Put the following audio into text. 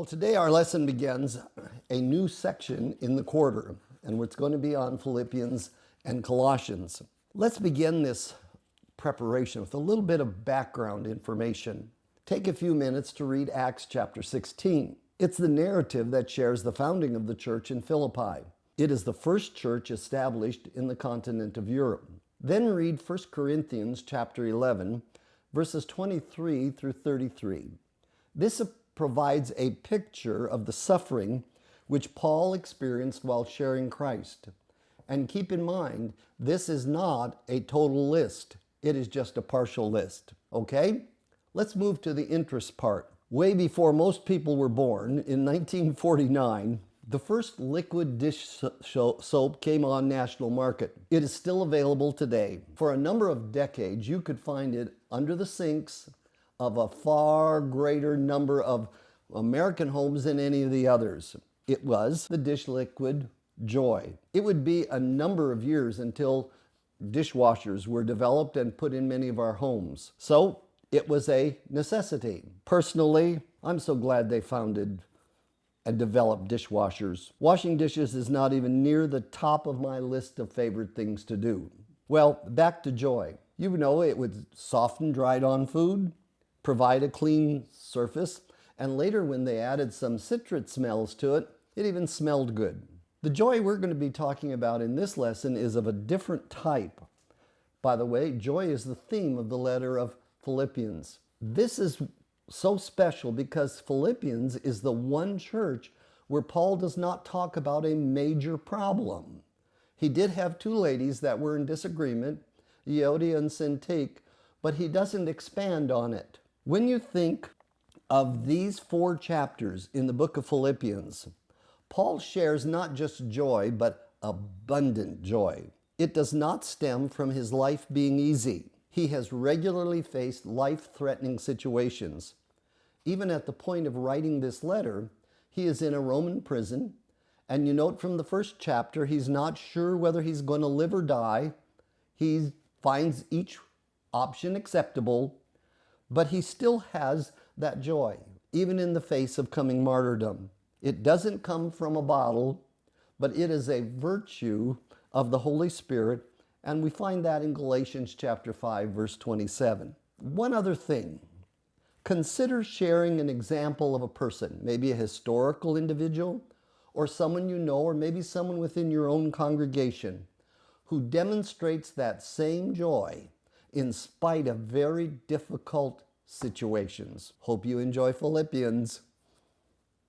Well, today our lesson begins a new section in the quarter, and it's going to be on Philippians and Colossians. Let's begin this preparation with a little bit of background information. Take a few minutes to read Acts chapter 16. It's the narrative that shares the founding of the church in Philippi. It is the first church established in the continent of Europe. Then read 1 Corinthians chapter 11, verses 23 through 33. This provides a picture of the suffering which Paul experienced while sharing Christ. And keep in mind, this is not a total list. It is just a partial list, okay? Let's move to the interest part. Way before most people were born, in 1949, the first liquid dish soap came on national market. It is still available today. For a number of decades, you could find it under the sinks of a far greater number of American homes than any of the others. It was the dish liquid Joy. It would be a number of years until dishwashers were developed and put in many of our homes. So it was a necessity. Personally, I'm so glad they founded and developed dishwashers. Washing dishes is not even near the top of my list of favorite things to do. Well, back to Joy. You know, it would soften dried-on food, provide a clean surface, and later when they added some citrus smells to it, it even smelled good. The joy we're going to be talking about in this lesson is of a different type. By the way, joy is the theme of the letter of Philippians. This is so special because Philippians is the one church where Paul does not talk about a major problem. He did have two ladies that were in disagreement, Euodia and Syntyche, but he doesn't expand on it. When you think of these 4 chapters in the book of Philippians, Paul shares not just joy, but abundant joy. It does not stem from his life being easy. He has regularly faced life-threatening situations. Even at the point of writing this letter, he is in a Roman prison, and you note from the first chapter, he's not sure whether he's going to live or die. He finds each option acceptable, but he still has that joy, even in the face of coming martyrdom. It doesn't come from a bottle, but it is a virtue of the Holy Spirit, and we find that in Galatians chapter 5, verse 27. One other thing. Consider sharing an example of a person, maybe a historical individual, or someone you know, or maybe someone within your own congregation, who demonstrates that same joy in spite of very difficult situations. Hope you enjoy Philippians.